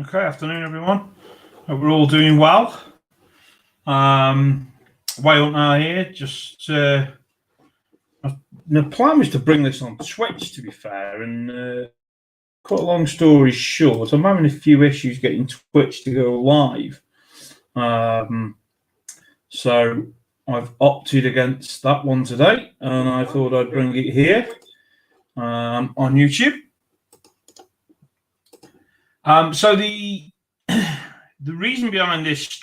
Okay, afternoon, everyone. Hope we're all doing well. Wayupna here. Just the plan was to bring this on Twitch, to be fair, and cut a long story short, I'm having a few issues getting Twitch to go live. So I've opted against that one today, and I thought I'd bring it here on YouTube. So the reason behind this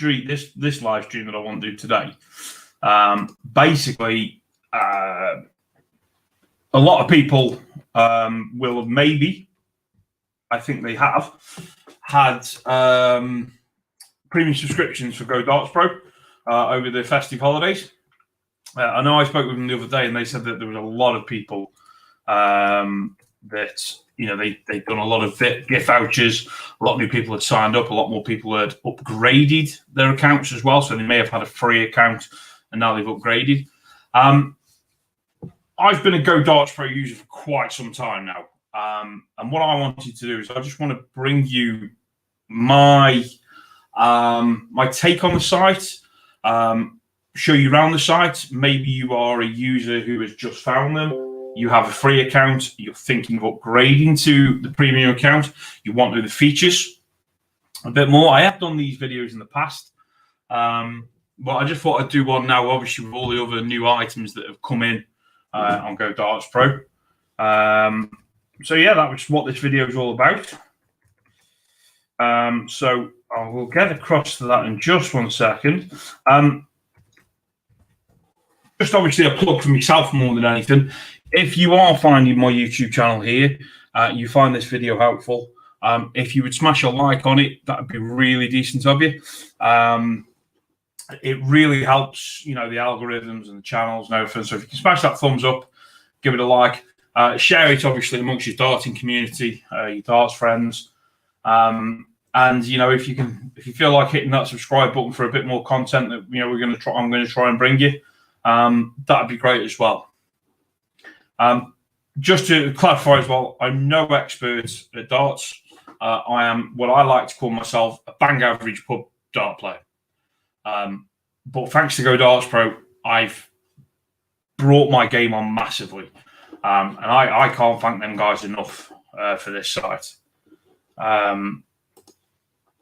live stream that I want to do today, basically, a lot of people will have maybe, I think they have, had premium subscriptions for Go Darts Pro over the festive holidays. I know I spoke with them the other day, and they said that there was a lot of people that, you know, they've done a lot of gift vouchers. A lot of new people had signed up. A lot more people had upgraded their accounts as well. So they may have had a free account and now they've upgraded. I've been a Go Darts Pro user for quite some time now. And what I wanted to do is I just want to bring you my my take on the site, show you around the site. Maybe you are a user who has just found them. You have a free account, you're thinking of upgrading to the premium account, you want to know the features a bit more. I have done these videos in the past, but I just thought I'd do one now, obviously, with all the other new items that have come in on Go Darts Pro. So yeah, that was what this video is all about. So I will get across to that in just 1 second. Just obviously a plug for myself more than anything. If you are finding my YouTube channel here, you find this video helpful, if you would smash a like on it, that would be really decent of you. It really helps, you know, the algorithms and the channels and everything. So if you can smash that thumbs up, give it a like, share it obviously amongst your darting community, your darts friends, and you know, if you feel like hitting that subscribe button for a bit more content that, you know, I'm going to try and bring you, that'd be great as well. Just to clarify as well, I'm no expert at darts. I am what I like to call myself a bang average pub dart player. But thanks to Go Darts Pro, I've brought my game on massively. And I can't thank them guys enough for this site.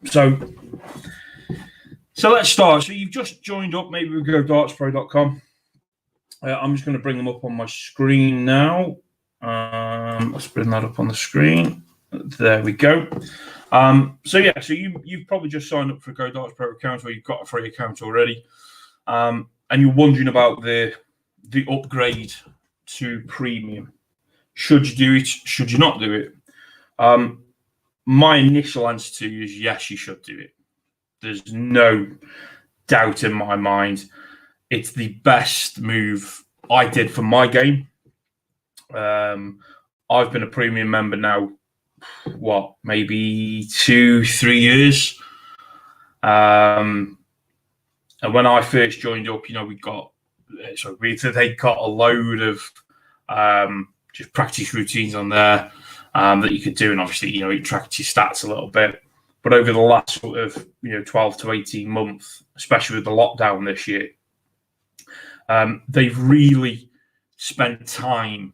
So let's start. So you've just joined up maybe with GoDartsPro.com. I'm just going to bring them up on my screen now. Let's bring that up on the screen. There we go. So yeah, so you've probably just signed up for a Go Darts Pro account, or you've got a free account already, and you're wondering about the upgrade to premium. Should you do it? Should you not do it? My initial answer to you is yes, you should do it. There's no doubt in my mind. It's the best move I did for my game. I've been a premium member now, what, maybe 2-3 years. And when I first joined up, you know, they got a load of just practice routines on there that you could do, and obviously, you know, it tracked your stats a little bit. But over the last sort of, you know, 12 to 18 months, especially with the lockdown this year, they've really spent time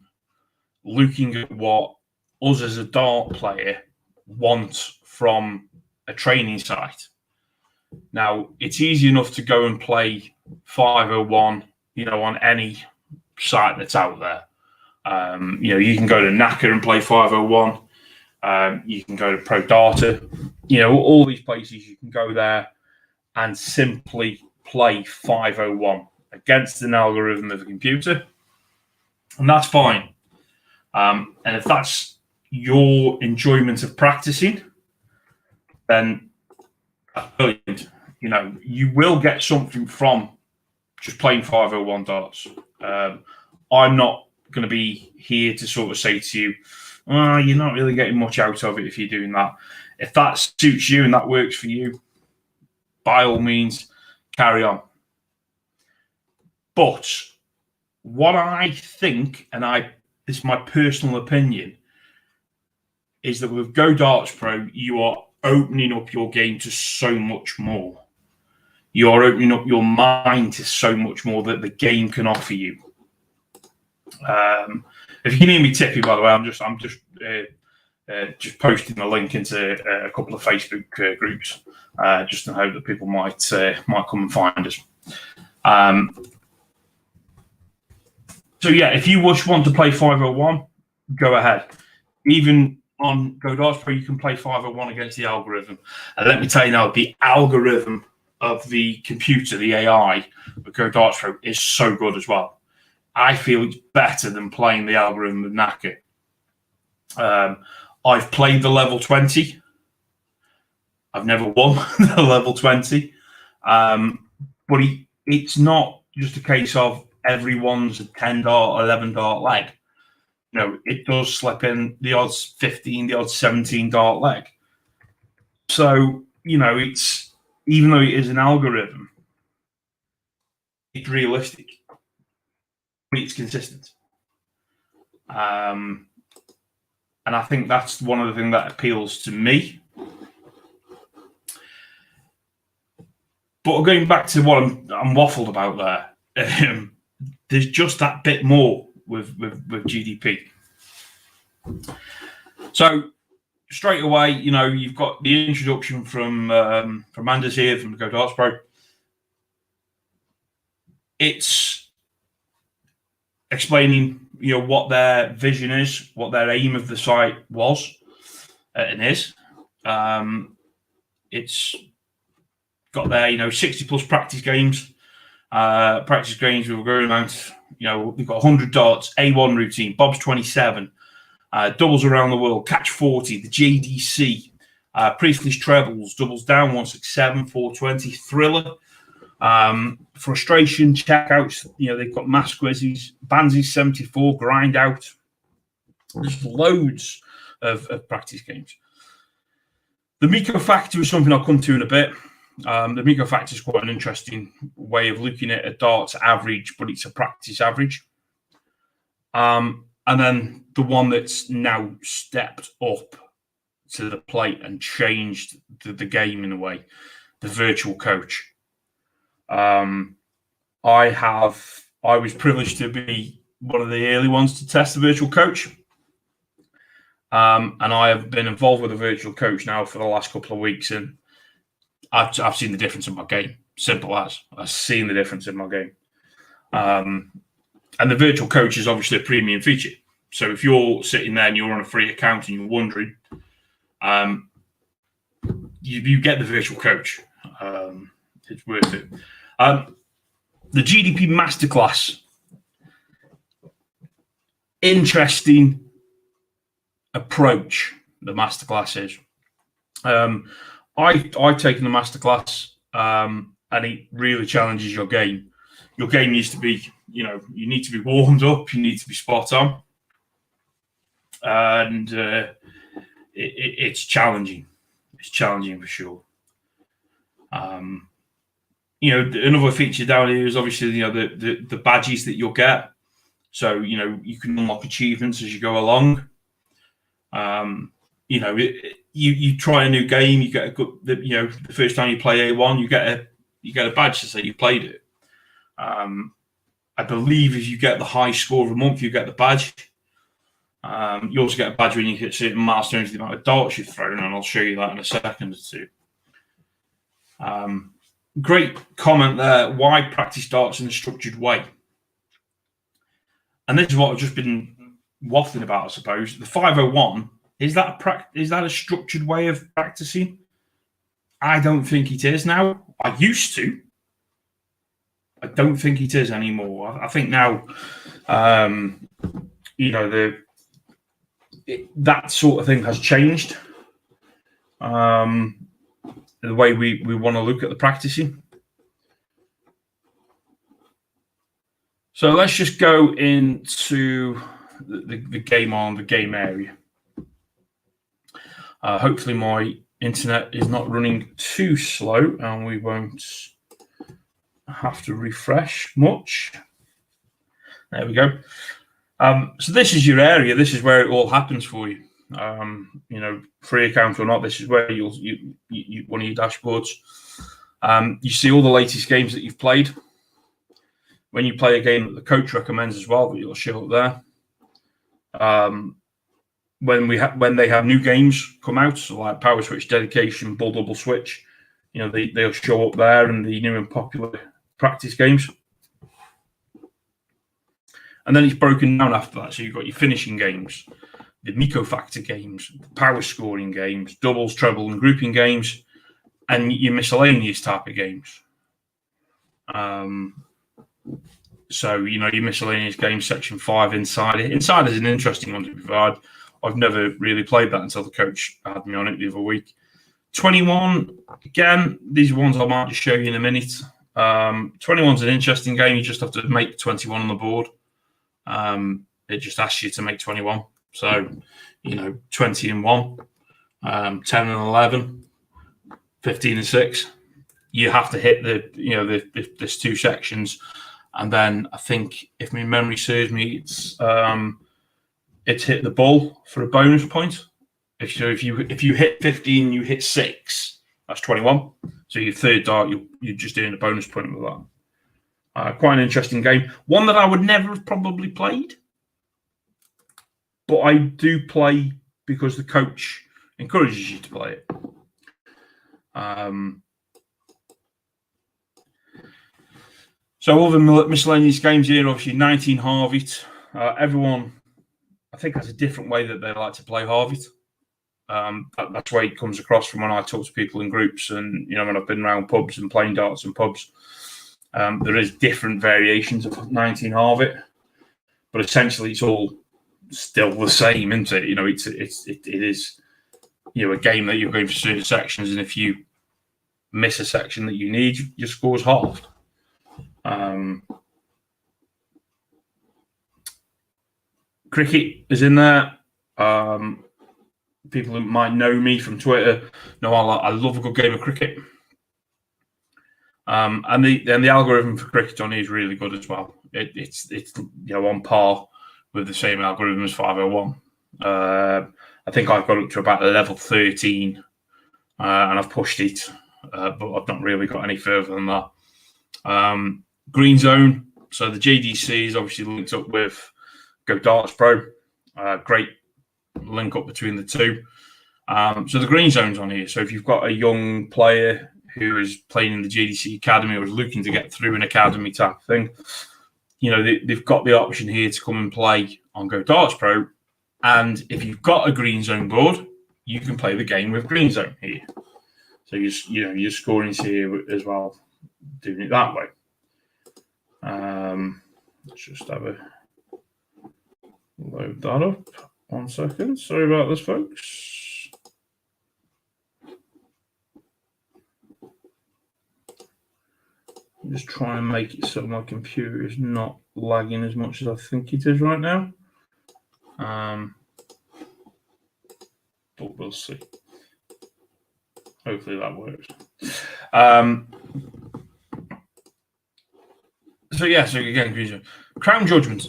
looking at what us as a dart player want from a training site. Now, it's easy enough to go and play 501, you know, on any site that's out there. You know, you can go to Knacker and play 501. You can go to Pro Data. You know, all these places you can go there and simply play 501 against an algorithm of a computer, and that's fine. And if that's your enjoyment of practicing, then that's brilliant. You know, you will get something from just playing 501 darts. I'm not going to be here to sort of say to you, oh, you're not really getting much out of it if you're doing that. If that suits you and that works for you, by all means, carry on. But what I think, and this is my personal opinion, is that with Go Darts Pro, you are opening up your game to so much more. You're opening up your mind to so much more that the game can offer you. If you can hear me tipping, by the way, I'm just posting the link into a couple of Facebook groups, just in hope that people might come and find us. So yeah, if you want to play 501, go ahead. Even on Go Darts Pro, you can play 501 against the algorithm. And let me tell you now, the algorithm of the computer, the AI, with Go Darts Pro is so good as well. I feel it's better than playing the algorithm with Naka. I've played the level 20. I've never won the level 20. But it's not just a case of everyone's a 10 dart, 11 dart leg. You know, it does slip in the odds 15, the odds 17 dart leg. So, you know, it's, even though it is an algorithm, it's realistic. It's consistent. And I think that's one of the things that appeals to me. But going back to what I'm waffled about there, there's just that bit more with GDP. So straight away, you know, you've got the introduction from Anders here from the Go Darts Pro. It's explaining, you know, what their vision is, what their aim of the site was and is. It's got their, you know, 60 plus practice games. Practice games with a growing amount. You know, we've got 100 darts, A1 routine, Bob's 27, doubles around the world, catch 40, the JDC, Priestley's trebles, doubles down 167, 420, thriller, frustration, checkouts. You know, they've got mass quizzes, Banzis 74, grind out. There's loads of practice games. The Miko factor is something I'll come to in a bit. The Miko factor is quite an interesting way of looking at a darts average, but it's a practice average. And then the one that's now stepped up to the plate and changed the game in a way, the virtual coach. I was privileged to be one of the early ones to test the virtual coach. And I have been involved with a virtual coach now for the last couple of weeks, and I've seen the difference in my game. Simple as. I've seen the difference in my game. And the virtual coach is obviously a premium feature. So if you're sitting there and you're on a free account and you're wondering, you get the virtual coach. It's worth it. The GDP Masterclass. Interesting approach the Masterclass is. I've taken the Masterclass, and it really challenges your game. Your game needs to be, you know, you need to be warmed up, you need to be spot on. And it's challenging. It's challenging for sure. You know, another feature down here is obviously, you know, the badges that you'll get. So, you know, you can unlock achievements as you go along. You know, you try a new game, you get a good, you know, the first time you play A1, you get a badge to say you played it. I believe if you get the high score of a month, you get the badge. You also get a badge when you hit certain milestones, the amount of darts you've thrown, and I'll show you that in a second or two. Great comment there. Why practice darts in a structured way? And this is what I've just been waffling about, I suppose. The 501, is that a structured way of practicing? I don't think it is now. I used to. I don't think it is anymore. I think now, you know, that sort of thing has changed. The way we want to look at the practicing. So let's just go into the game on the game area. Hopefully my internet is not running too slow and we won't have to refresh much. There we go. So this is your area. This is where it all happens for you. Free account or not, this is where you one of your dashboards. You see all the latest games that you've played. When you play a game that the coach recommends as well, but it'll show up there. When they have new games come out, so like Power Switch, Dedication, Bull Double Switch, they'll show up there, and the new and popular practice games. And then it's broken down after that. So you've got your finishing games, the Miko Factor games, the power scoring games, doubles, treble, and grouping games, and your miscellaneous type of games. So, your miscellaneous games, section 5, Inside. Inside is an interesting one to provide. I've never really played that until the coach had me on it the other week. 21, again, these are ones I might just show you in a minute. 21's an interesting game. You just have to make 21 on the board. It just asks you to make 21. So, 20 and 1, 10 and 11, 15 and 6. You have to hit there's 2 sections. And then I think, if my memory serves me, it's hit the bull for a bonus point. If you hit 15, you hit 6. That's 21. So your third dart, you're just doing a bonus point with that. Quite an interesting game. One that I would never have probably played, but I do play because the coach encourages you to play it. So other miscellaneous games here, obviously 19 Harvest. Everyone, I think, has a different way that they like to play Harvest. That's where it comes across from when I talk to people in groups, and when I've been around pubs and playing darts and pubs. There is different variations of 19 Harvest, but essentially it's all still the same, isn't it? It is a game that you're going for certain sections, and if you miss a section that you need, your score's halved. Cricket is in there. People who might know me from Twitter know I love a good game of cricket. And the algorithm for cricket on here is really good as well. It's on par with the same algorithm as 501. I think I've got up to about level 13, and I've pushed it, but I've not really got any further than that. Green Zone. So the JDC is obviously linked up with Go Darts Pro. Great link up between the two. So the Green Zone's on here. So if you've got a young player who is playing in the JDC Academy or is looking to get through an academy type of thing, they've got the option here to come and play on Go Darts Pro. And if you've got a Green Zone board, you can play the game with Green Zone here. So your scoring's here as well, doing it that way. Let's just have a load that up. 1 second. Sorry about this, folks. I'm just trying to make it so my computer is not lagging as much as I think it is right now. But we'll see. Hopefully that works. So again, Crown Judgment.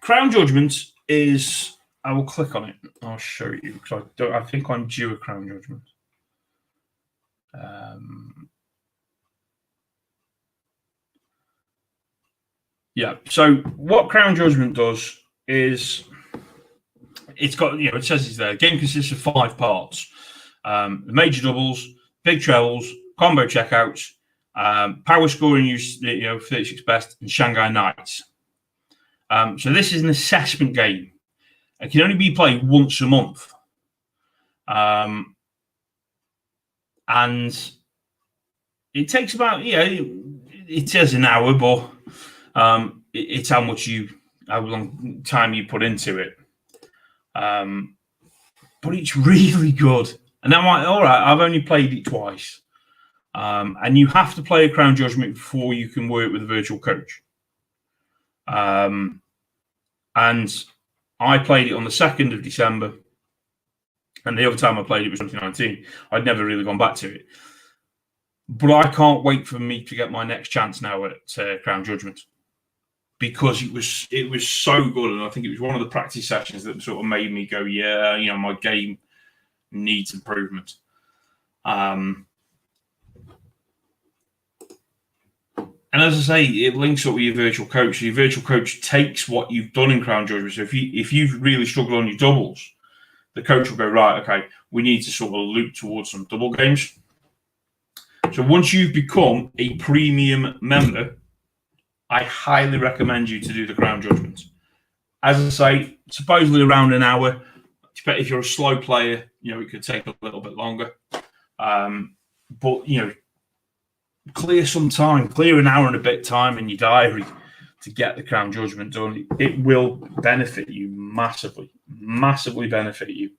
Crown Judgment is, I will click on it. I'll show you because I think I'm due a Crown Judgment. So what Crown Judgment does is it's got, it says it's there. The game consists of 5 parts: the major doubles, big trebles, combo checkouts, power scoring, use 36 best, and Shanghai Knights. So this is an assessment game. It can only be played once a month. And it takes about, it says an hour, but it's how long time you put into it. But it's really good. And I'm like, all right, I've only played it twice. And you have to play a Crown Judgment before you can work with a virtual coach. And I played it on the 2nd of December. And the other time I played it was 2019. I'd never really gone back to it. But I can't wait for me to get my next chance now at Crown Judgment. because it was so good, and I think it was one of the practice sessions that sort of made me go, yeah, my game needs improvement. And as I say, it links up with your virtual coach. So your virtual coach takes what you've done in Crown Judgment. So if you've really struggled on your doubles, the coach will go, right, okay, we need to sort of loop towards some double games. So once you've become a premium member, I highly recommend you to do the Crown Judgment. As I say, supposedly around an hour. If you're a slow player, it could take a little bit longer. But, clear some time, clear an hour and a bit time in your diary to get the Crown Judgment done. It will benefit you massively, massively benefit you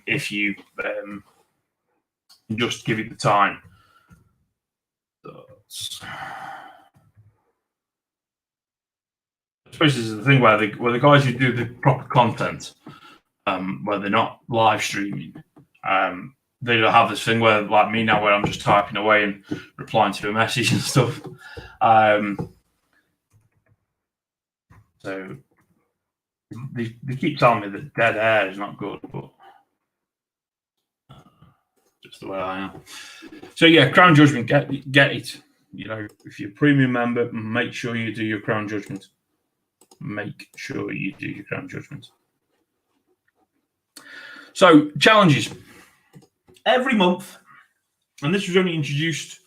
if you just give it the time. I suppose this is the thing where the guys who do the proper content, where they're not live streaming, they don't have this thing where, like me now, where I'm just typing away and replying to a message and stuff. So they keep telling me that dead air is not good, but just the way I am. So yeah, Crown Judgment, get it. If you're a premium member, make sure you do your Crown Judgment. Make sure you do your Crown Judgment. So challenges every month, and this was only introduced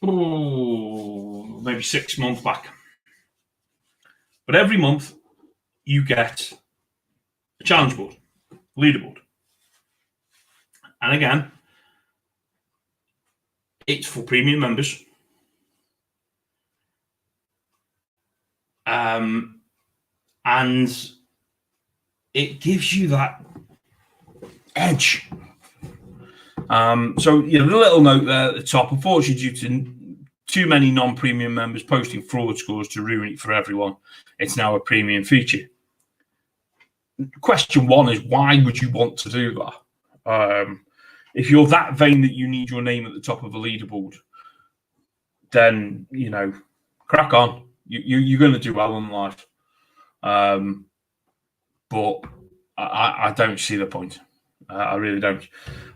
maybe 6 months back. But every month you get a challenge board, leaderboard, and again, it's for premium members. And it gives you that edge. So, the little note there at the top, unfortunately, due to too many non-premium members posting fraud scores to ruin it for everyone, it's now a premium feature. Question one is, why would you want to do that? If you're that vain that you need your name at the top of a leaderboard, then, crack on. You're going to do well in life. But I don't see the point. I really don't.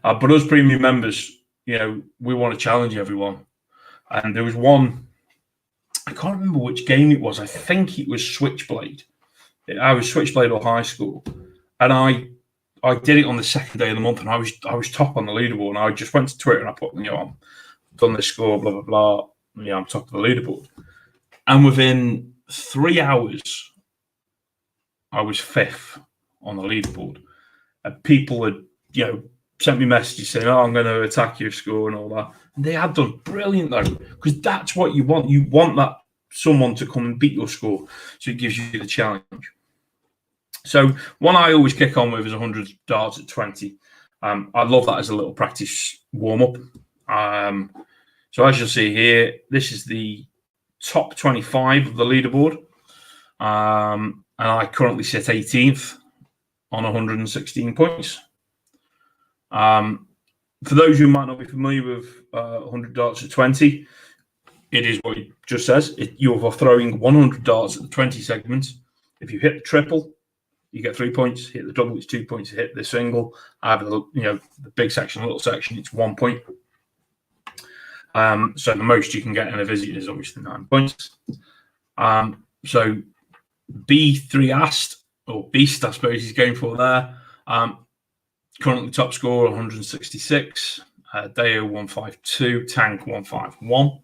But us premium members, we want to challenge everyone. And there was one, I can't remember which game it was. I think it was Switchblade. I was Switchblade or high school. And I did it on the second day of the month, and I was top on the leaderboard. And I just went to Twitter and I put, I've done this score, blah, blah, blah. I'm top of the leaderboard. And within 3 hours, I was 5th on the leaderboard. And people had, sent me messages saying, I'm going to attack your score and all that. And they had done brilliant, though, because that's what you want. You want that someone to come and beat your score, so it gives you the challenge. So one I always kick on with is 100 darts at 20. I love that as a little practice warm-up. So as you'll see here, this is the top 25 of the leaderboard. And I currently sit 18th on 116 points. For those who might not be familiar with 100 darts at 20, it is what it just says. You're throwing 100 darts at the 20 segments. If you hit the triple, you get 3 points. Hit the double, it's 2 points. Hit the single, either the big section, little section, it's 1 point. So the most you can get in a visit is obviously 9 points. So B3 Ast, or Beast, I suppose he's going for there. Currently top score 166, Deo 152, Tank 151.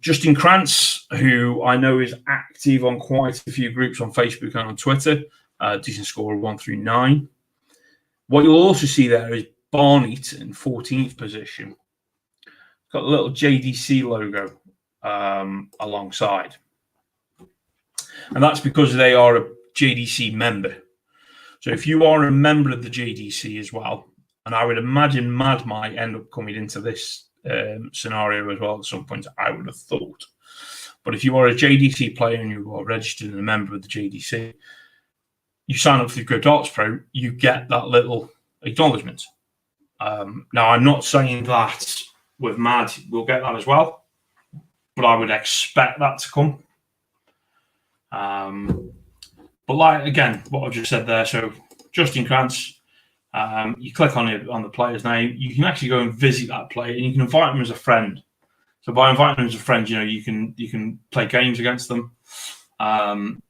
Justin Krantz, who I know is active on quite a few groups on Facebook and on Twitter, decent score of 139. What you'll also see there is Barnett in 14th position. Got a little JDC logo alongside. And that's because they are a JDC member. So if you are a member of the JDC as well, and I would imagine Mad might end up coming into this scenario as well at some point, I would have thought. But if you are a JDC player and you are registered and a member of the JDC, you sign up for the Go Darts Pro, you get that little acknowledgement. Now, I'm not saying that with Mad we'll get that as well, but I would expect that to come. But like again, what I've just said there. So Justin Krantz, you click on it on the player's name. You can actually go and visit that player, and you can invite him as a friend. So by inviting them as a friend, you can play games against them.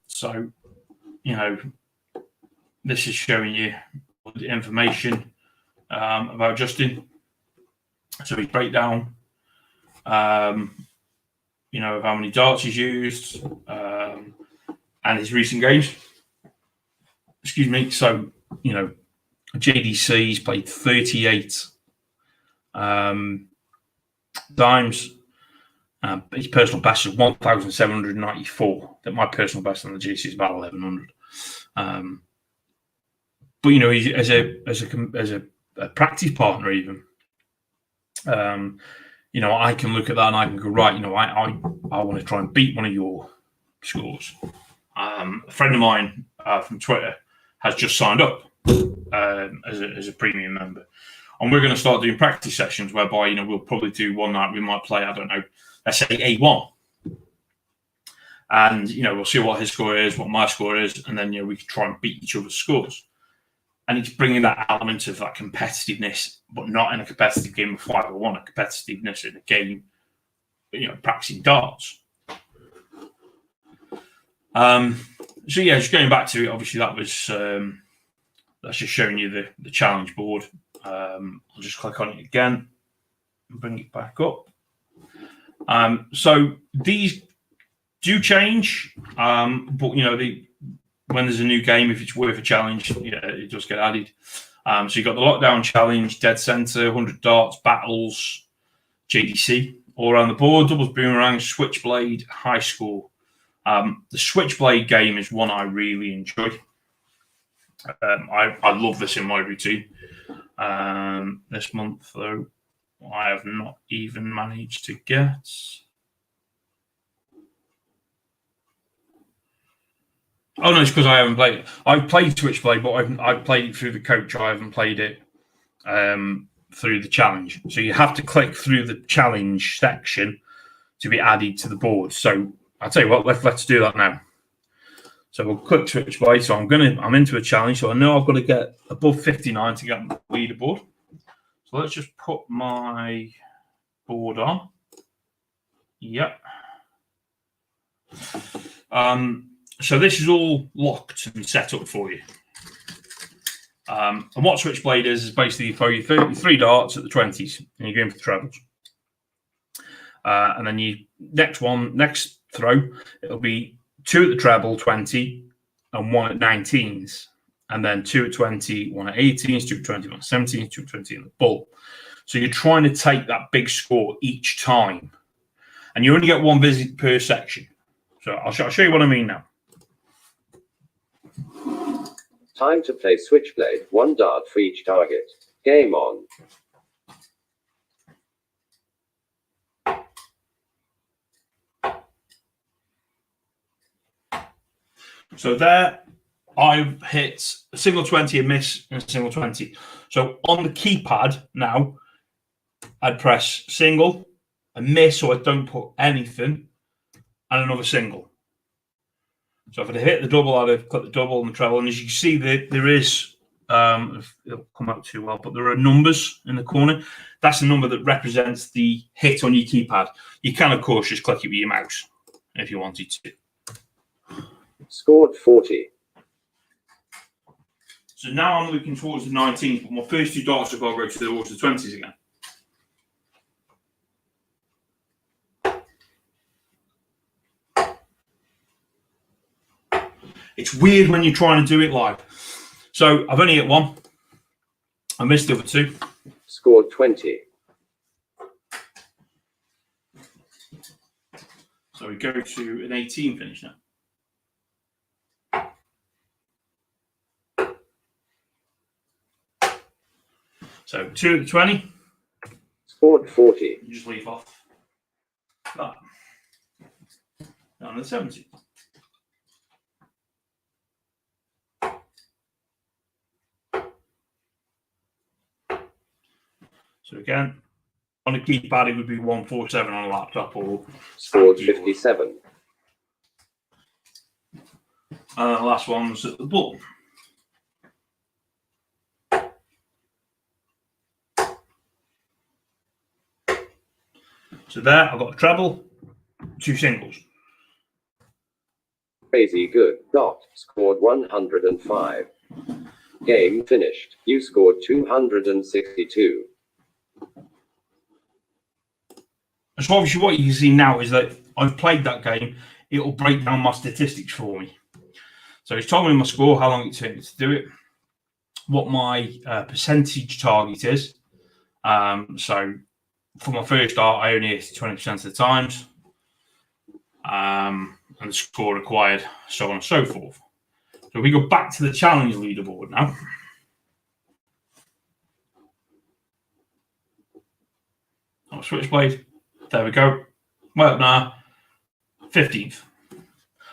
So this is showing you the information about Justin. So his breakdown, of how many darts he's used, and his recent games. Excuse me. So JDC, he's played 38 times. His personal best is 1,794. That my personal best on the GC is about 1,100. But he's as a practice partner, even. I can look at that and I can go, right. I want to try and beat one of your scores. A friend of mine from Twitter has just signed up as a premium member, and we're going to start doing practice sessions whereby we'll probably do one night. We might play, I don't know, let's say A1, and we'll see what his score is, what my score is, and then we can try and beat each other's scores. And it's bringing that element of that competitiveness, but not in a competitive game of 501, a competitiveness in a game, practicing darts. So yeah, just going back to it. Obviously, that was that's just showing you the challenge board. I'll just click on it again and bring it back up. So these do change, but when there's a new game, if it's worth a challenge, it does get added. So you've got the lockdown challenge, dead center, 100 darts, battles, JDC, all around the board, doubles, boomerang, switchblade, high score. The switchblade game is one I really enjoy. I love this in my routine. This month, though, I have not even managed to get. Oh no, it's because I haven't played it. I've played Switchblade, but I've played it through the coach. I haven't played it through the challenge. So you have to click through the challenge section to be added to the board. So I'll tell you what, let's do that now. So we'll click Switchblade. So I'm into a challenge. So I know I've got to get above 59 to get on the leaderboard. So let's just put my board on. Yep. So this is all locked and set up for you. And what Switchblade is basically for you 33 darts at the 20s, and you're going for the trebles. And then next throw, it'll be 2 at the treble, 20, and 1 at 19s. And then 2 at 20, 1 at 18s, 2 at 20, 1 at 17s, 2 at 20 in the bull. So you're trying to take that big score each time. And you only get one visit per section. So I'll show you what I mean now. Time to play Switchblade, 1 dart for each target. Game on. So there, I've hit a single 20, a miss, and a single 20. So on the keypad now, I'd press single, a miss, so I don't put anything, and another single. So if I'd hit the double, I'd have clicked the double and the treble. And as you can see, there is, it'll come out too well, but there are numbers in the corner. That's the number that represents the hit on your keypad. You can, of course, just click it with your mouse if you wanted to. Scored 40. So now I'm looking towards the 19th, but my first 2 darts have got to go towards the 20s again. It's weird when you're trying to do it live. So I've only hit 1. I missed the other 2. Scored 20. So we go to an 18 finish now. So 2 at the 20. Scored 40. You just leave off that. Down to the 70. So again, on a keypad, it would be 147 on a laptop or. Scored 57. And the last one was at the button. So there, I've got a treble, 2 singles. Crazy good. Dot. Scored 105. Game finished. You scored 262. So obviously what you can see now is that I've played that game. It will break down my statistics for me. So it's told me my score, how long it took me to do it, what my percentage target is. So for my first dart, I only hit 20% of the times. And the score required, so on and so forth. So we go back to the challenge leaderboard now. Oh, switchblade. There we go. Wayupna, 15th.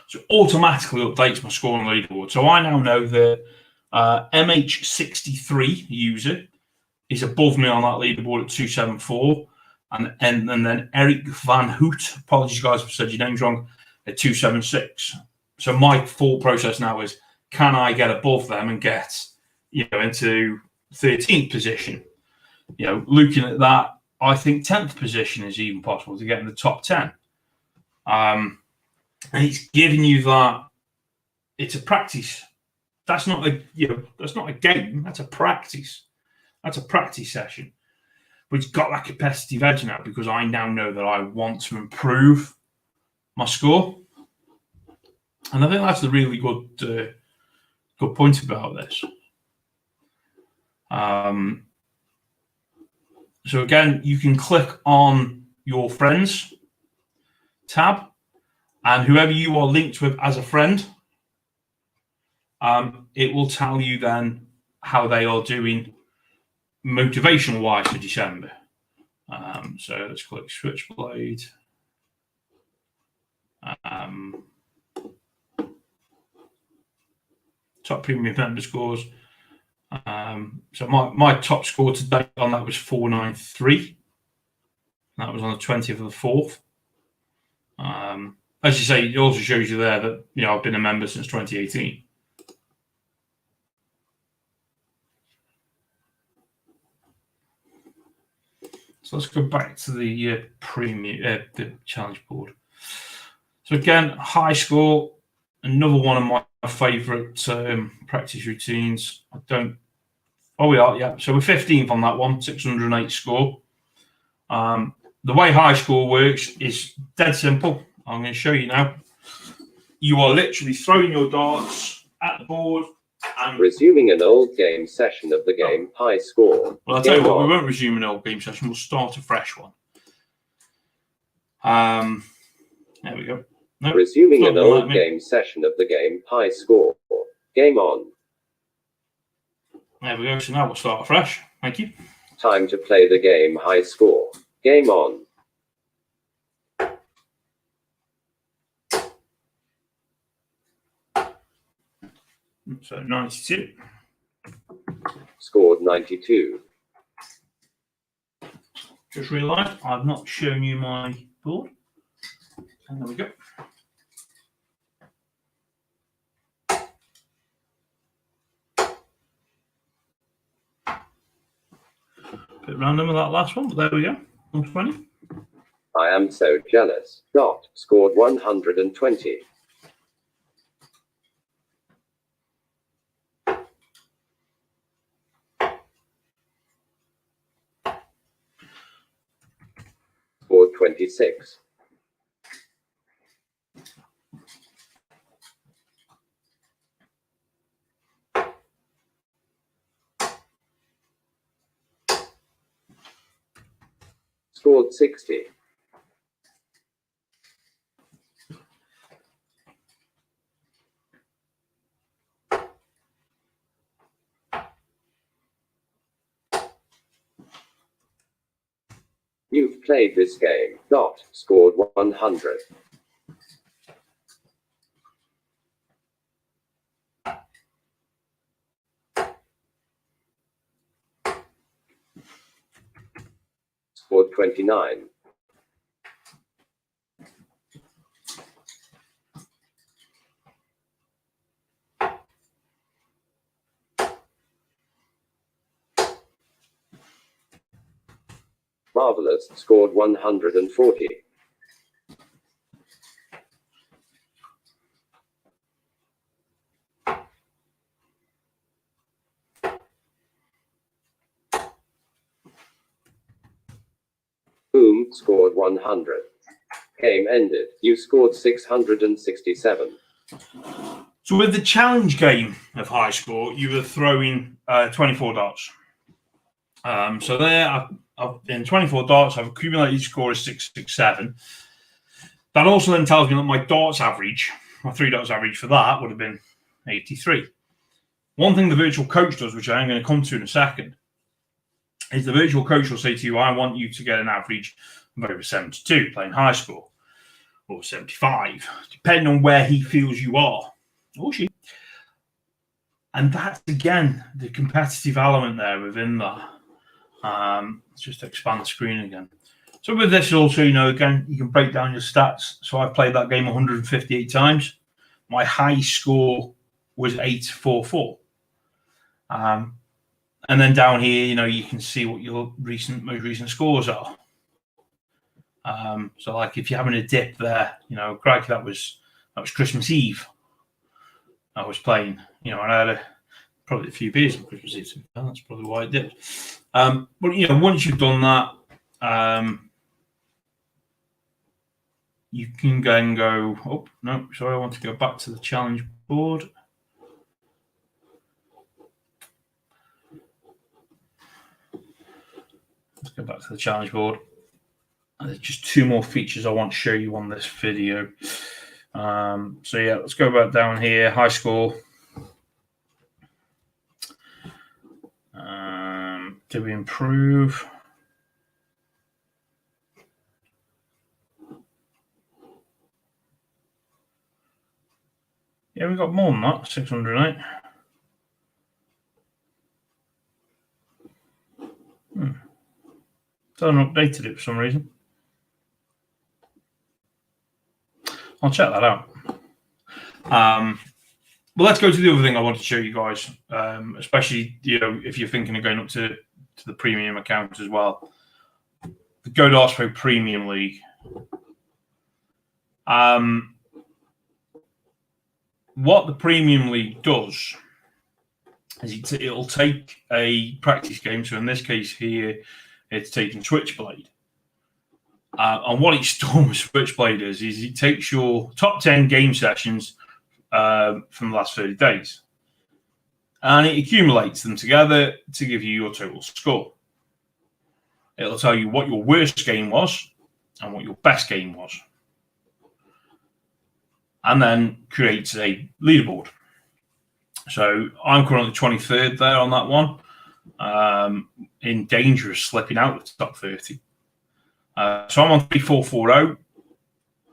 So it automatically updates my score on the leaderboard. So I now know that MH63 user is above me on that leaderboard at 274. And then Eric Van Hoot, apologies guys if I said your name's wrong, at 276. So my thought process now is, can I get above them and get, into 13th position? Looking at that, I think 10th position is even possible to get in the top 10. And it's giving you that. It's a practice. That's not that's not a game. That's a practice. That's a practice session. But it's got that competitive edge now because I now know that I want to improve my score. And I think that's a really good point about this. So again, you can click on your friends tab, and whoever you are linked with as a friend, it will tell you then how they are doing motivational wise for December. So let's click Switchblade. Top premium member scores. So my top score today on that was 493. That was on the 20th of the 4th. As you say, it also shows you there that I've been a member since 2018. So let's go back to the the challenge board. So again, high score, another one of my favourite practice routines. We are, yeah. So we're 15th on that one, 608 score. The way high score works is dead simple. I'm going to show you now. You are literally throwing your darts at the board. And resuming an old game session of the game high score. Well, I'll tell you what, we won't resume an old game session. We'll start a fresh one. There we go. Nope, resuming an old game session of the game high score. Game on. There we go. So now we'll start afresh. Thank you. Time to play the game high score. Game on. So 92. Scored 92. Just realised I've not shown you my board. And there we go. Bit random with that last one, but there we go. 120. I am so jealous. Dot. Scored 120. Scored 26. Scored 60. You've played this game. Dot. Scored 100. Scored 29. Marvelous scored 140. Boom scored 100. Game ended. You scored 667. So with the challenge game of high score, you were throwing 24 darts. So there, in 24 darts, I've accumulated score of 667. That also then tells me that my darts average, my 3 darts average for that would have been 83. One thing the virtual coach does, which I'm going to come to in a second, is the virtual coach will say to you, I want you to get an average of over 72 playing high score, or 75, depending on where he feels you are, or she. And that's, again, the competitive element there within that. Let's just expand the screen again. So with this also, again, you can break down your stats. So I've played that game 158 times. My high score was 844. And then down here, you can see what your most recent scores are. So like if you're having a dip there, crikey, that was Christmas Eve. I was playing, and I had probably a few beers on Christmas Eve. So that's probably why it dipped. But once you've done that, you can then go. Oh no, sorry, I want to go back to the challenge board. Let's go back to the challenge board. There's just 2 more features I want to show you on this video. So yeah, let's go back down here. High score. Did we improve? Yeah, we got more than that. 608. So I haven't updated it for some reason. I'll check that out. But let's go to the other thing I want to show you guys, especially if you're thinking of going up to the premium account as well. The Go Darts Pro Premium League. What the Premium League does is it'll take a practice game. So in this case here, it's taking Switchblade. And what it's done with Switchblade is it takes your top 10 game sessions from the last 30 days. And it accumulates them together to give you your total score. It'll tell you what your worst game was and what your best game was. And then creates a leaderboard. So I'm currently 23rd there on that one. In danger of slipping out of the top 30. So I'm on 3440.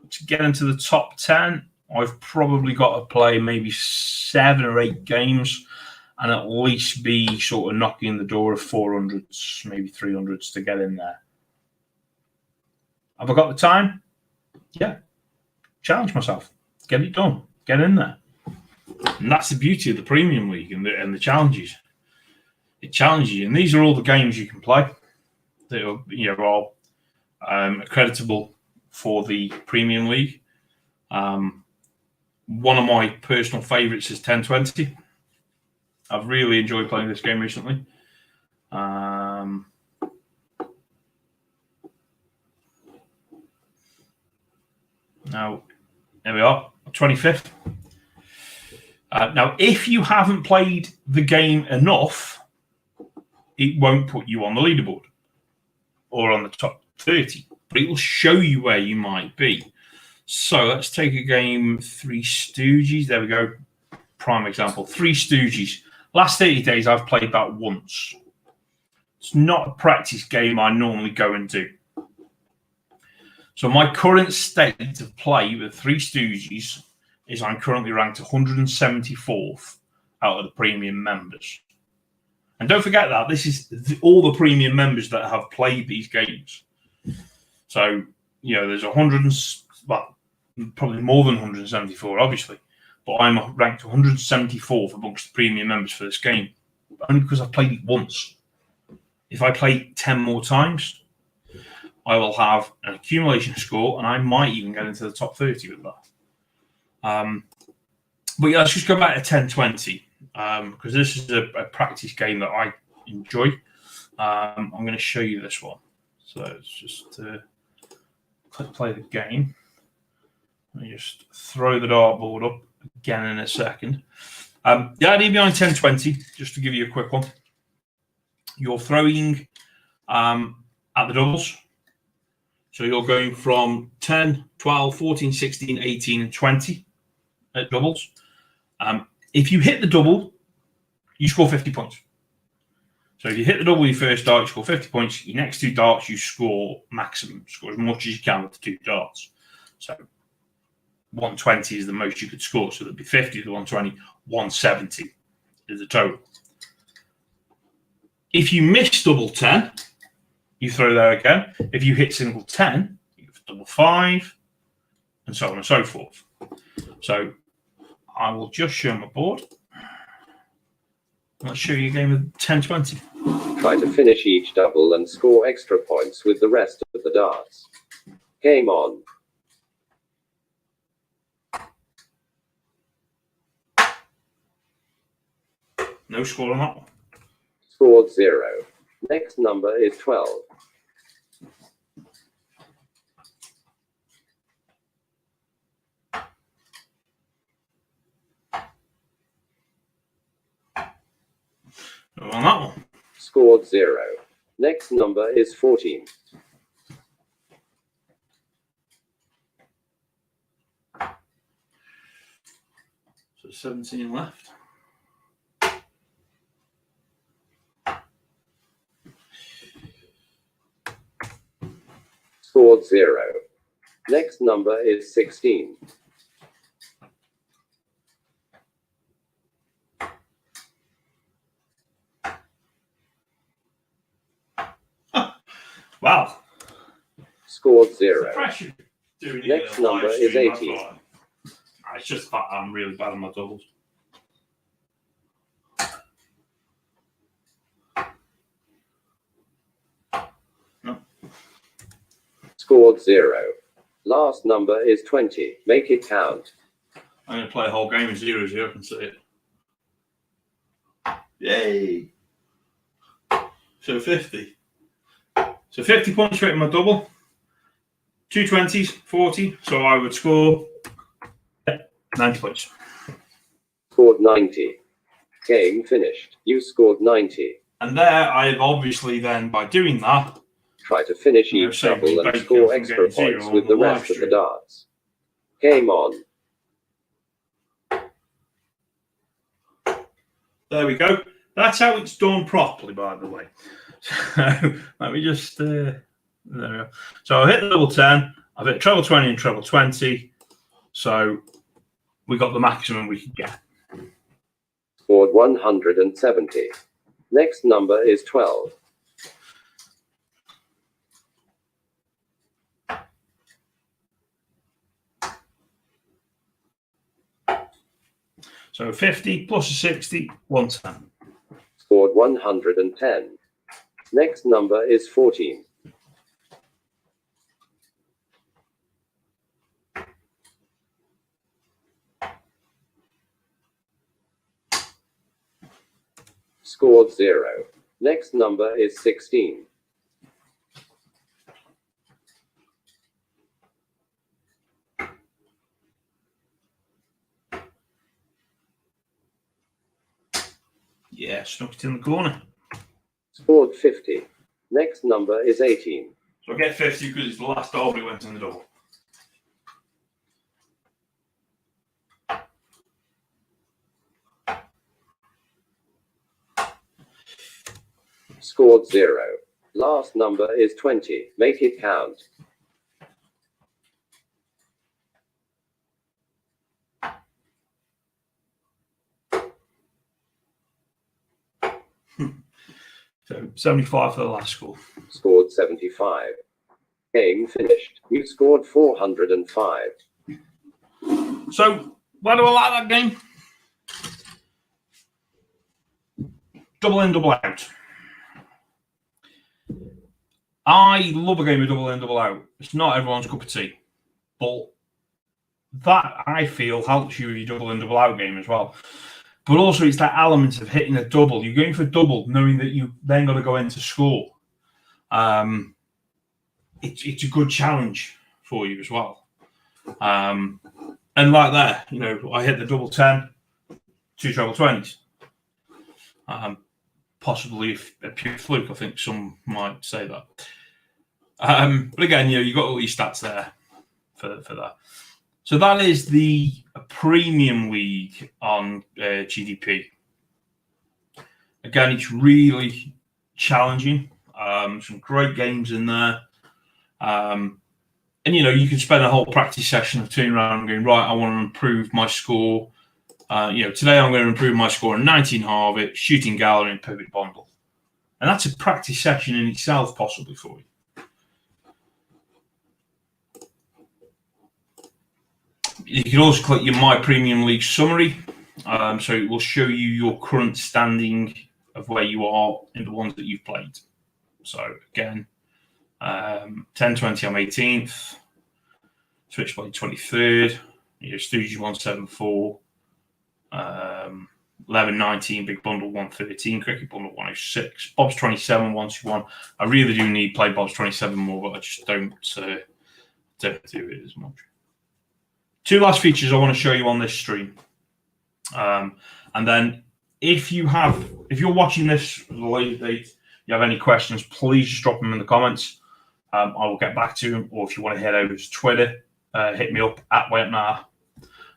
To get into the top 10, I've probably got to play maybe 7 or 8 games and at least be sort of knocking the door of 400s, maybe 300s to get in there. Have I got the time? Yeah. Challenge myself. Get it done. Get in there. And that's the beauty of the Premium League and the challenges. It challenges you. And these are all the games you can play that are all accreditable for the Premium League. One of my personal favourites is 1020. I've really enjoyed playing this game recently. Now, there we are, 25th. Now, if you haven't played the game enough, it won't put you on the leaderboard or on the top 30, but it will show you where you might be. So let's take a game, Three Stooges. There we go. Prime example, Three Stooges. Last 30 days, I've played that once. It's not a practice game I normally go and do. So my current state of play with Three Stooges is I'm currently ranked 174th out of the premium members. And don't forget that this is all the premium members that have played these games. So, there's probably more than 174, obviously. But I'm ranked 174th amongst the premium members for this game, only because I've played it once. If I play 10 more times, I will have an accumulation score, and I might even get into the top 30 with that. But yeah, let's just go back to 1020 because this is a practice game that I enjoy. I'm going to show you this one. So it's just click play the game. Let me just throw the dartboard up again in a second. The idea behind 1020, just to give you a quick one, you're throwing at the doubles. So you're going from 10, 12, 14, 16, 18, and 20 at doubles. If you hit the double, you score 50 points. So if you hit the double your first dart, you score 50 points. Your next two darts, you score maximum. Score as much as you can with the two darts. So 120 is the most you could score. So there'd be 50 to 120, 170 is the total. If you miss double 10, you throw there again. If you hit single 10, you have double 5, and so on and so forth. So I will just show my board. Let's show you a game of 1020. Try to finish each double and score extra points with the rest of the darts. Game on. No score on that one. Scored 0. Next number is 12. No on that one. Scored 0. Next number is 14. So 17 left. Scored 0. Next number is 16. Wow. Scored 0. Pressure. Next number is 18. It's just that I'm really bad on my doubles. No. Scored 0. Last number is 20. Make it count. I'm going to play a whole game of zeros here. I can see it. Yay! So 50. So 50 points straight in my double. 2 20s, 40. So I would score 90 points. Scored 90. Game finished. You scored 90. And there I have obviously then, by doing that, try to finish each double and score extra points with the rest of the darts. Game on. There we go. That's how it's done properly, by the way. So let me just there we go. So I hit the double 10, I've hit treble 20 and treble 20. So we got the maximum we could get. Scored 170. Next number is 12. So 50 plus a 60, 110. Scored 110. Next number is 14. Scored 0. Next number is 16. Yeah, snuck it in the corner. Scored 50. Next number is 18. So I get 50 because it's the last dart we went in the double. Scored 0. Last number is 20. Make it count. So 75 for the last score. Scored 75. Game finished. You scored 405. So why do I like that game? Double in, double out. I love a game of double in, double out. It's not everyone's cup of tea, but that I feel helps you with your double in, double out game as well. But also, it's that element of hitting a double. You're going for a double, knowing that you then got to go in to score. It's a good challenge for you as well. And like that, I hit the double 10, 2 treble 20s. Possibly a pure fluke, I think some might say that. But again, you got all your stats there for that. So that is the premium league on GDP. Again, it's really challenging. Some great games in there. And you can spend a whole practice session of turning around and going, right, I want to improve my score. Today I'm going to improve my score in 19 Harvard, shooting gallery, and perfect bundle. And that's a practice session in itself, possibly for you. You can also click your My Premium League summary. So it will show you your current standing of where you are in the ones that you've played. So again, 10-20, I'm 18th. Switchblade 23rd. Stooges 174. 11-19, Big Bundle 113, Cricket Bundle 106, Bob's 27, 121. I really do need to play Bob's 27 more, but I just don't do it as much. Two last features I want to show you on this stream. And then if you're watching this at a later date, you have any questions, please just drop them in the comments. I will get back to them. Or if you want to head over to Twitter, hit me up at Wayupna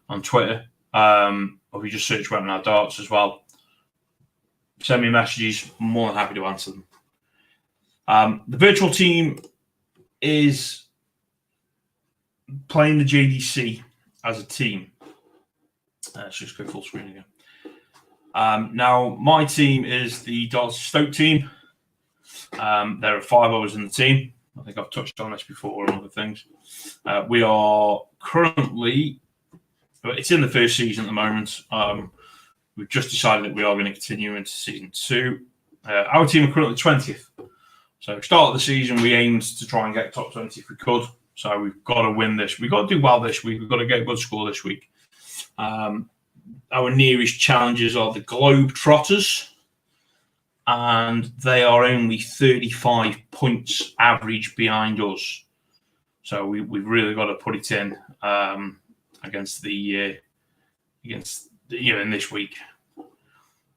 on Twitter. Or if you just search Wayupna Darts as well. Send me messages. I'm more than happy to answer them. The virtual team is playing the JDC as a team. Let's just go full screen again. Now, my team is the Darts Stoke team. There are 5 of us in the team. I think I've touched on this before and other things. We are currently, it's in the first season at the moment. We've just decided that we are going to continue into season 2. Our team are currently 20th. So, start of the season, we aimed to try and get top 20 if we could. So, we've got to win this. We've got to do well this week. We've got to get a good score this week. Our nearest challengers are the Globetrotters, and they are only 35 points average behind us. So we've really got to put it in against in this week.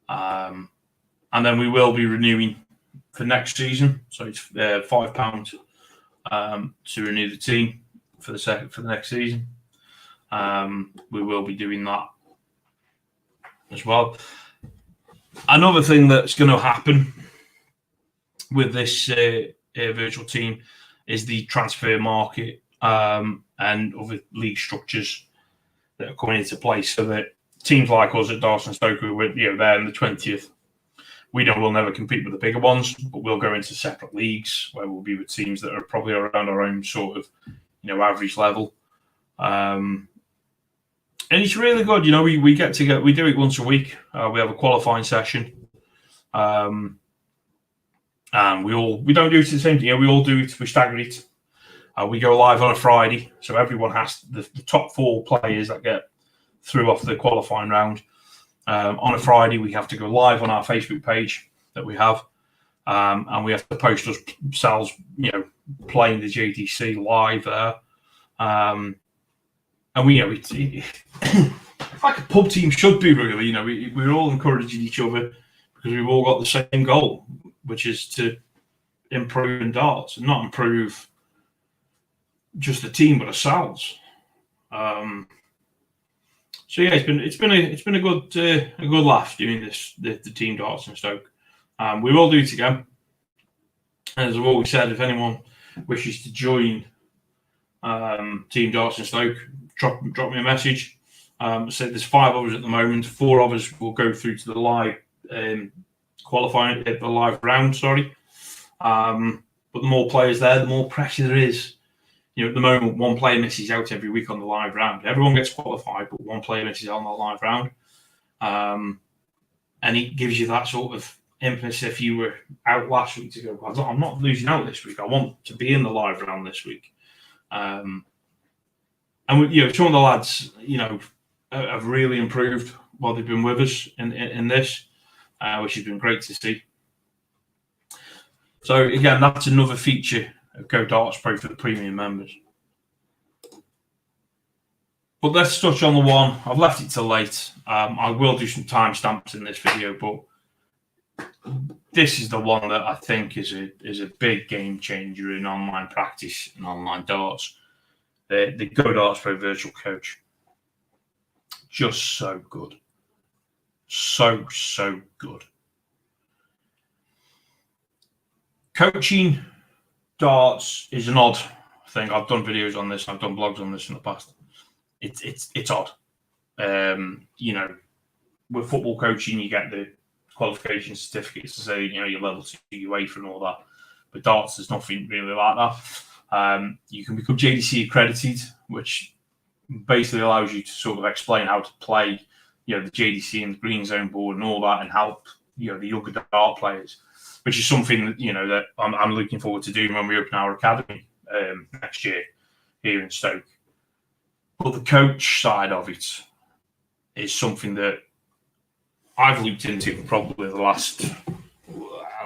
And then we will be renewing for next season. So it's £5 to renew the team for the next season. We will be doing that as well. Another thing that's going to happen with this virtual team is the transfer market and other league structures that are coming into place, so that teams like us at Darts and Stoke, they're in the 20th. We'll never compete with the bigger ones, but we'll go into separate leagues where we'll be with teams that are probably around our own sort of average level. And it's really good. We do it once a week. We have a qualifying session. And we don't do it at the same time. We all do it. We stagger it. We go live on a Friday. So everyone has the top 4 players that get through off the qualifying round. On a Friday, we have to go live on our Facebook page that we have. And we have to post ourselves, playing the JDC live there. And it's like a pub team should be, really. We're all encouraging each other because we've all got the same goal, which is to improve in darts and not improve just the team but ourselves. So yeah, it's been a good laugh doing this the team darts and Stoke. We will do it again. As I've always said, if anyone wishes to join Team Darts and Stoke, drop me a message. So there's 5 of us at the moment. 4 of us will go through to the live qualifying, the live round. Sorry, but the more players there, the more pressure there is. At the moment, 1 player misses out every week on the live round. Everyone gets qualified, but 1 player misses out on the live round, and it gives you that sort of Impetus, if you were out last week, to go, I'm not losing out this week. I want to be in the live round this week. And some of the lads, have really improved while they've been with us in this, which has been great to see. So again, that's another feature of Go Darts Pro for the premium members. But let's touch on the one. I've left it till late. I will do some timestamps in this video, but this is the one that I think is a big game changer in online practice and online darts. The Go Darts Pro Virtual Coach. Just so good. So good. Coaching darts is an odd thing. I've done videos on this. I've done blogs on this in the past. It's odd. With football coaching, you get the qualification certificates to say, you're level 2 UEFA and all that. But darts, there's nothing really like that. You can become JDC accredited, which basically allows you to sort of explain how to play, the JDC and the green zone board and all that, and help, the younger dart players, which is something that, that I'm looking forward to doing when we open our academy next year here in Stoke. But the coach side of it is something that I've looked into for probably the last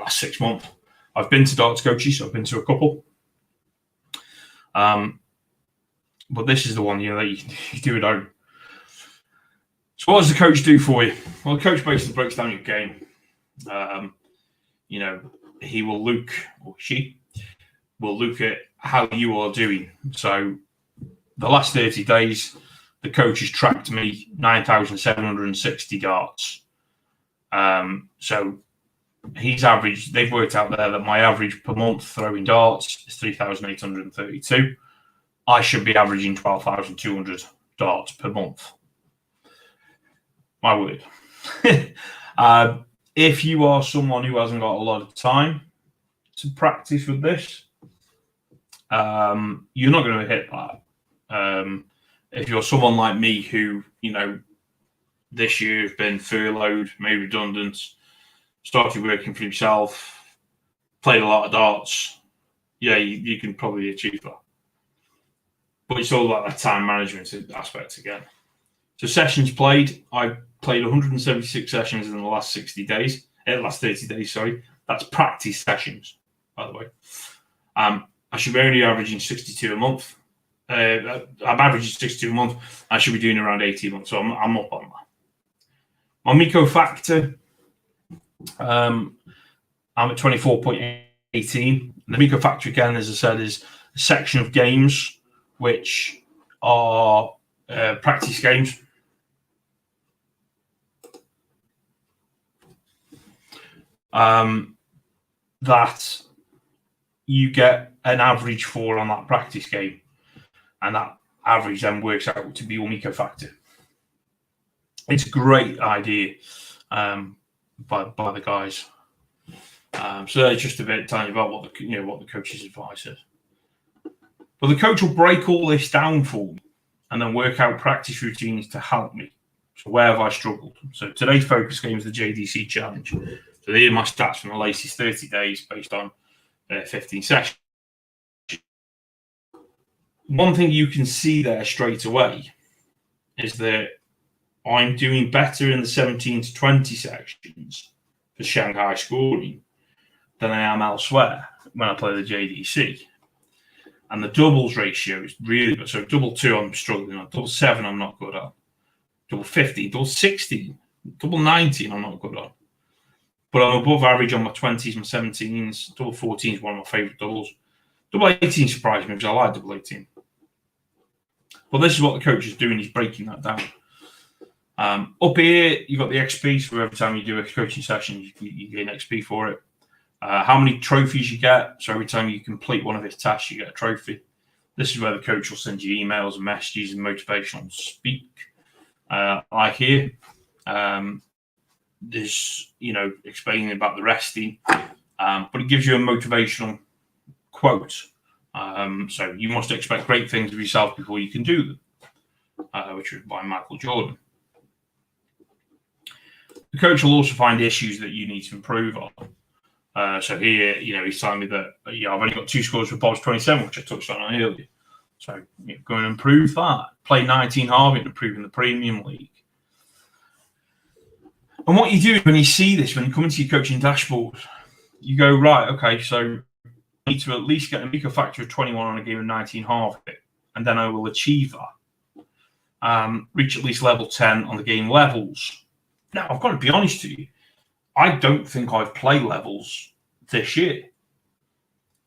6 months. I've been to darts coaches, so I've been to a couple. But this is the one, that you do at home. So what does the coach do for you? Well, the coach basically breaks down your game. He will look, or she will look at how you are doing. So the last 30 days, the coach has tracked me 9,760 darts. So he's averaged, they've worked out there that my average per month throwing darts is 3,832. I should be averaging 12,200 darts per month. My word. If you are someone who hasn't got a lot of time to practice with this, you're not going to hit that. If you're someone like me who, this year have been furloughed, made redundant, started working for himself, played a lot of darts, you can probably achieve that. But it's all about that time management aspect again. So sessions played, I played 176 sessions in the last 30 days, sorry. That's practice sessions, by the way. I should be only averaging 62 a month. I'm averaging 62 a month. I should be doing around 80 a month, so I'm up on that. My Miko factor, I'm at 24.18. The Miko factor, again, as I said, is a section of games which are practice games. That you get an average for on that practice game, and that average then works out to be your Miko factor. It's a great idea by the guys. So that's just a bit telling you about what the coach's advice is. But the coach will break all this down for me and then work out practice routines to help me. So where have I struggled? So today's focus game is the JDC Challenge. So these are my stats from the latest 30 days based on 15 sessions. One thing you can see there straight away is that I'm doing better in the 17 to 20 sections for Shanghai scoring than I am elsewhere when I play the JDC. And the doubles ratio is really good. So double 2 I'm struggling on. Double 7 I'm not good at. Double 15, double 16, double 19 I'm not good on. But I'm above average on my 20s, my 17s. Double 14 is one of my favourite doubles. Double 18 surprised me because I like double 18. But this is what the coach is doing. He's breaking that down. Up here, you've got the XP. So every time you do a coaching session, you gain XP for it. How many trophies you get. So every time you complete one of his tasks, you get a trophy. This is where the coach will send you emails and messages and motivational speak. Like here, there's, explaining about the resting, but it gives you a motivational quote. So you must expect great things of yourself before you can do them, which was by Michael Jordan. The coach will also find issues that you need to improve on. So here, he's telling me that I've only got 2 scores for Bob's 27, which I touched on earlier. So go and improve that. Play 19 halving, improving the Premium League. And what you do is when you see this, when you come into your coaching dashboard, you go, right, okay, so I need to at least get a Miko factor of 21 on a game of 19 halving, and then I will achieve that. Reach at least level 10 on the game levels. Now, I've got to be honest with you, I don't think I've played levels this year.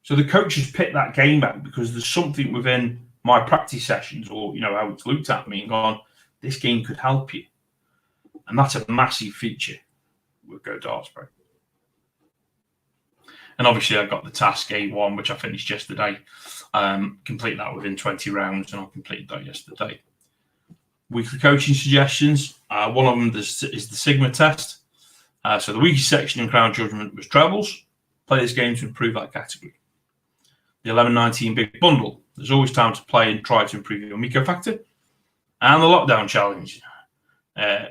So the coach has picked that game out because there's something within my practice sessions or, how it's looked at me and gone, this game could help you. And that's a massive feature with Go Darts Pro. And obviously I got the task A1, which I finished yesterday. Complete that within 20 rounds, and I completed that yesterday. Weekly coaching suggestions. One of them is the Sigma test. So the weakest section in Crown Judgment was trebles. Play this game to improve that category. The 11-19 big bundle. There's always time to play and try to improve your Miko factor. And the lockdown challenge.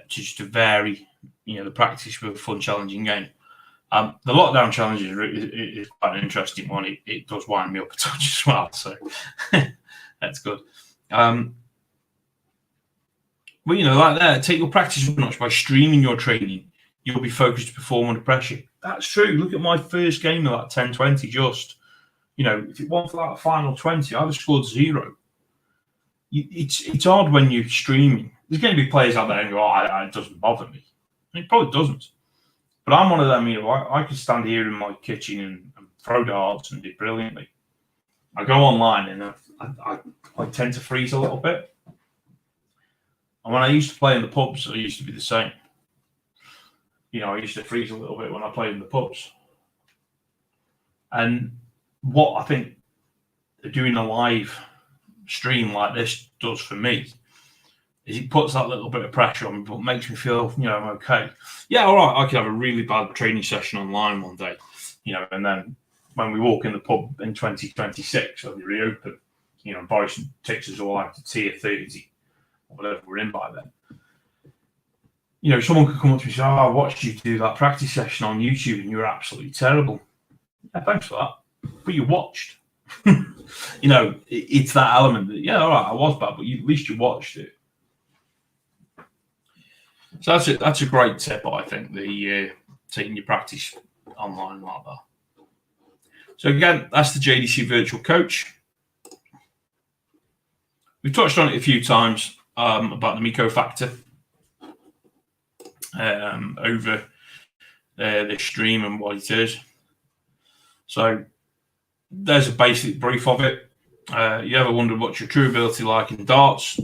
Just to vary, the practice with a fun, challenging game. The lockdown challenge is quite an interesting one. It does wind me up a touch as well, so that's good. But like that, take your practice up a notch by streaming your training. You'll be focused to perform under pressure. That's true. Look at my first game of that 10-20. Just if it wasn't for that final 20, I'd have scored 0. It's hard when you're streaming. There's going to be players out there and go, it doesn't bother me. And it probably doesn't. But I'm one of them, I could stand here in my kitchen and throw darts and do brilliantly. I go online and I tend to freeze a little bit. And when I used to play in the pubs, I used to be the same. I used to freeze a little bit when I played in the pubs. And what I think doing a live stream like this does for me is it puts that little bit of pressure on me, but makes me feel, I'm okay. Yeah, all right, I could have a really bad training session online one day, and then when we walk in the pub in 2026, or we reopen, Boris takes us all out to tier 30, or whatever we're in by then. Someone could come up to me and say, I watched you do that practice session on YouTube and you were absolutely terrible. Yeah, thanks for that. But you watched. It's that element that, all right, I was bad, but at least you watched it. So that's a great tip, I think, the taking your practice online like that. So again, that's the JDC Virtual Coach. We've touched on it a few times about the Miko factor over the stream and what it is. So there's a basic brief of it. You ever wondered what's your true ability like in darts?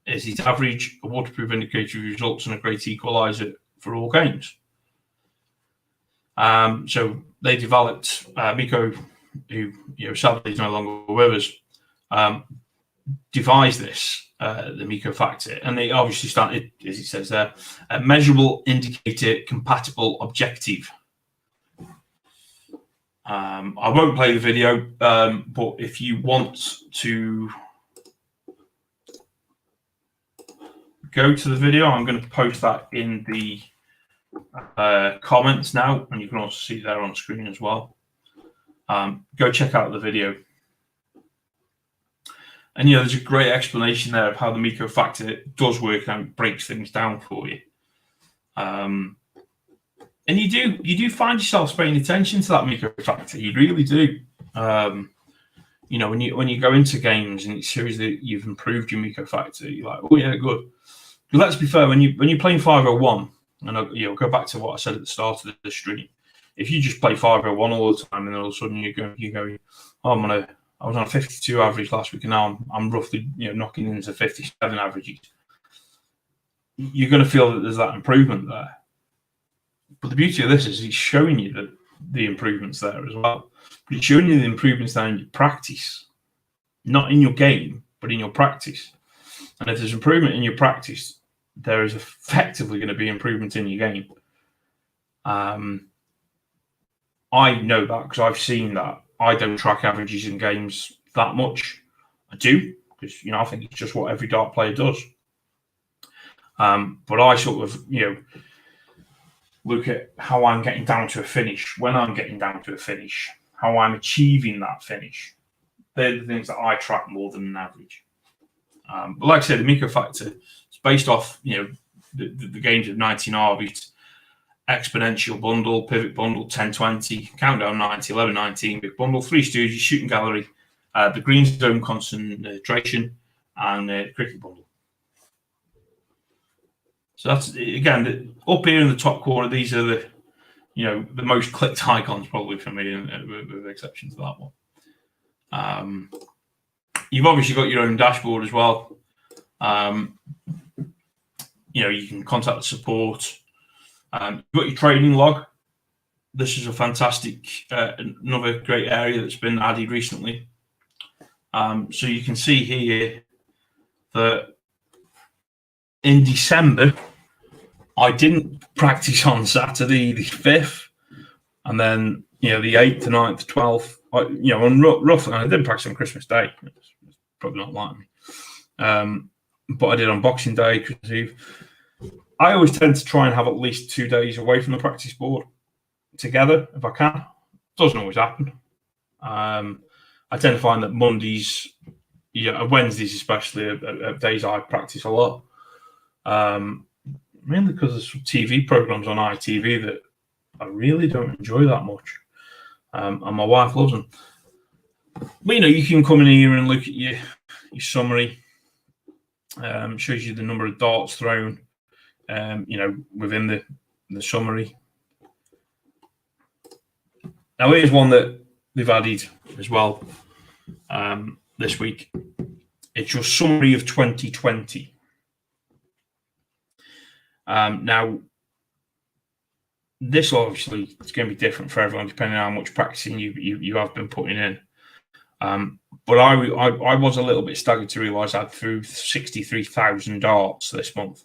Is it average, a waterproof indicator of results, and a great equaliser for all games? So they developed Miko, who sadly is no longer with us, devised this, the Miko factor, and they obviously started, as it says there, a measurable indicator compatible objective. I won't play the video, but if you want to go to the video, I'm going to post that in the comments now, and you can also see it there on screen as well. Go check out the video. And there's a great explanation there of how the Miko factor does work and breaks things down for you. And you do find yourself paying attention to that Miko factor. You really do. When you go into games and it shows that you've improved your Miko factor, you're like, oh yeah, good. But let's be fair, when you're playing 501, and I'll go back to what I said at the start of the stream. If you just play 501 all the time, and then all of a sudden you go, oh, I was on a 52 average last week, and now I'm roughly knocking into 57 averages. You're going to feel that there's that improvement there. But the beauty of this is it's showing you that the improvements there as well. But it's showing you the improvements there in your practice, not in your game, but in your practice. And if there's improvement in your practice, there is effectively going to be improvement in your game. I know that because I've seen that. I don't track averages in games that much. I do because I think it's just what every dart player does. But I sort of look at how I'm getting down to a finish, when I'm getting down to a finish, how I'm achieving that finish. They're the things that I track more than an average. But like I said, the Miko factor is based off, the games of 19 Arby's, Exponential Bundle, Pivot Bundle, 1020, Countdown 90, 1119, Big Bundle, Three Stooges, Shooting Gallery, the Green Zone Concentration, and Cricket Bundle. So that's, again, up here in the top corner, these are the most clicked icons probably for me, with the exception to that one. You've obviously got your own dashboard as well. You can contact the support. You've got your training log. This is a fantastic, another great area that's been added recently. So you can see here that in December, I didn't practice on Saturday the 5th, and then the 8th, the 9th, the 12th. On roughly, I didn't practice on Christmas Day. It's probably not like me. But I did on Boxing Day, Christmas Eve. I always tend to try and have at least 2 days away from the practice board together if I can. Doesn't always happen. I tend to find that Mondays, Wednesdays especially, are days I practice a lot. Mainly because there's some TV programs on ITV that I really don't enjoy that much. And my wife loves them. But you can come in here and look at your summary. Shows you the number of darts thrown, within the summary. Now here's one that they've added as well this week. It's your summary of 2020. Now, this obviously is going to be different for everyone depending on how much practicing you have been putting in. But I was a little bit staggered to realise I threw 63,000 darts this month.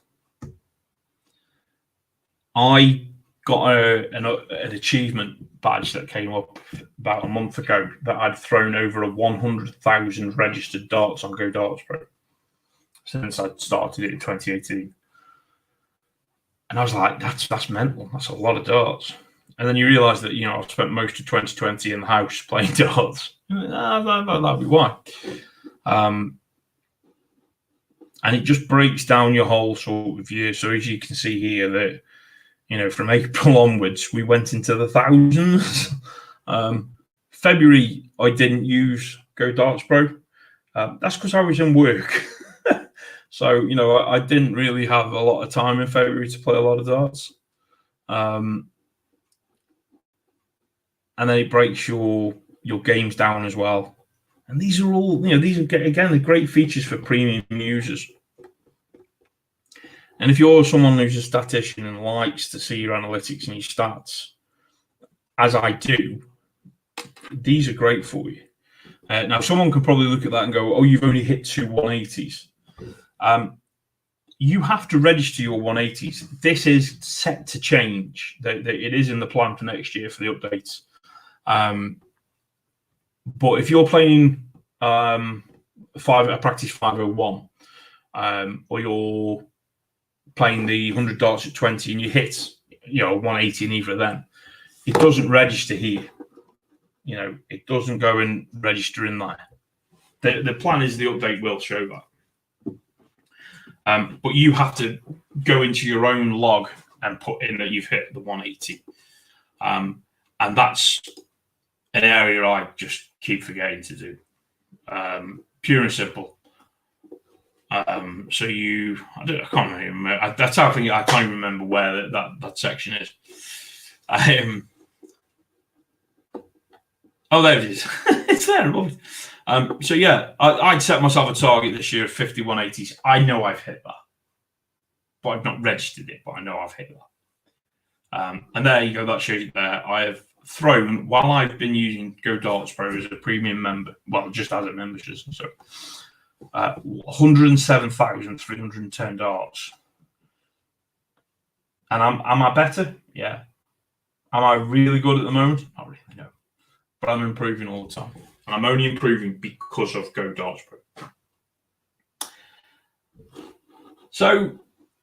I got an achievement badge that came up about a month ago that I'd thrown over 100,000 registered darts on Go Darts Pro since I started it in 2018. And I was like, that's mental. That's a lot of darts. And then you realise that, I've spent most of 2020 in the house playing darts. That'd be why. And it just breaks down your whole sort of year. So as you can see here that, from April onwards, we went into the thousands. February, I didn't use Go Darts Pro. That's because I was in work. So, I didn't really have a lot of time in February to play a lot of darts. And then it breaks your games down as well. And these are all, these are, again, the great features for premium users. And if you're someone who's a statistician and likes to see your analytics and your stats, as I do, these are great for you. Now, someone could probably look at that and go, oh, you've only hit 2 180s. You have to register your 180s. This is set to change. It is in the plan for next year for the updates. But if you're playing a practice 501, or you're playing the 100 darts at 20 and you hit 180 in either of them, it doesn't register here. It doesn't go and register in there. The plan is the update will show that. But you have to go into your own log and put in that you've hit the 180. And that's an area I just keep forgetting to do. Pure and simple. I can't remember. That's how I think I can't even remember where that section is. Oh, there it is. It's there. So yeah, I'd set myself a target this year of 50 180s. I know I've hit that, but I've not registered it. But I know I've hit that. And there you go. That shows you there. I have thrown, while I've been using Go Darts Pro as a premium member, well, just as a membership, so 107,310 darts. And am I better? Yeah. Am I really good at the moment? Not really, no. But I'm improving all the time. And I'm only improving because of Go Darts Pro. So,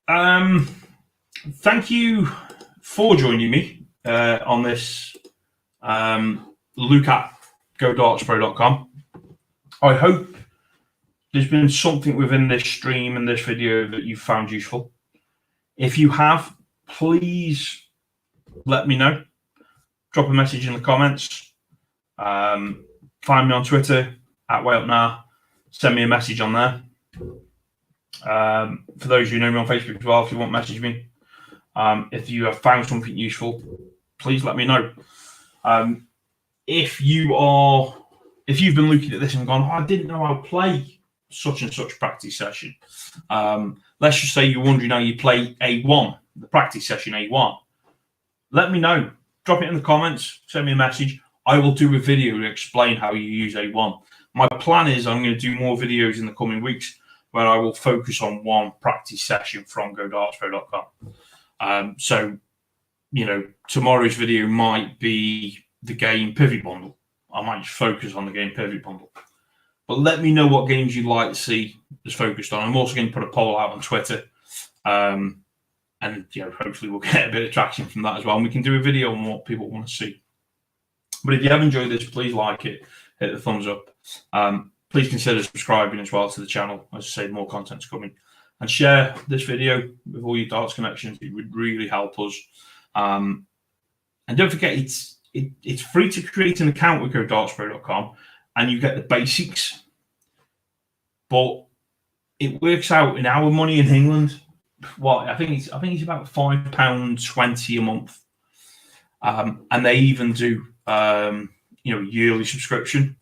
thank you for joining me on this look at GoDartsPro.com. I hope there's been something within this stream and this video that you found useful. If you have, please let me know. Drop a message in the comments. Find me on Twitter at Wayupna. Send me a message on there. For those who know me on Facebook as well, if you want to message me. If you have found something useful, please let me know. If you've been looking at this and gone, I didn't know how to play such and such practice session. Let's just say you're wondering how you play A1, the practice session A1. Let me know. Drop it in the comments. Send me a message. I will do a video to explain how you use A1. My plan is I'm going to do more videos in the coming weeks where I will focus on one practice session from GoDartsPro.com. So, tomorrow's video might be the game Pivot Bundle. I might just focus on the game Pivot Bundle. But let me know what games you'd like to see us focused on. I'm also going to put a poll out on Twitter. And hopefully we'll get a bit of traction from that as well. And we can do a video on what people want to see. But if you have enjoyed this, please like it, hit the thumbs up. Please consider subscribing as well to the channel. As I say, more content's coming. And share this video with all your darts connections. It would really help us. And don't forget, it's free to create an account with GoDartsPro.com, and you get the basics. But it works out in our money in England. I think it's about £5.20 a month. And they even do yearly subscription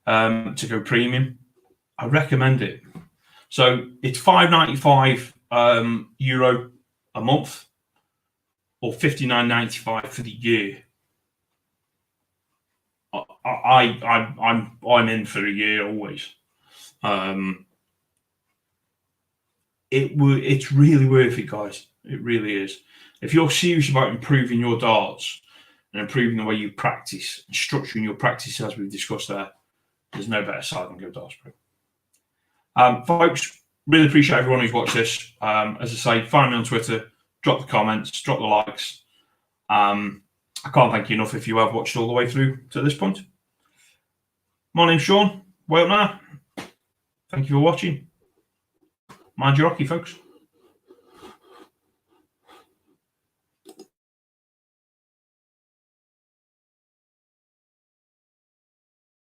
to go premium. I recommend it. So it's €5.95 euro a month, or $59.95 for the year. I'm in for a year always. It's really worth it, guys. It really is. If you're serious about improving your darts and improving the way you practice and structuring your practice as we've discussed there, there's no better site than GoDartsPro. Folks, really appreciate everyone who's watched this. As I say, find me on Twitter, drop the comments, drop the likes. I can't thank you enough if you have watched all the way through to this point. My name's Sean. Wayupna. Thank you for watching. Mind your hockey, folks.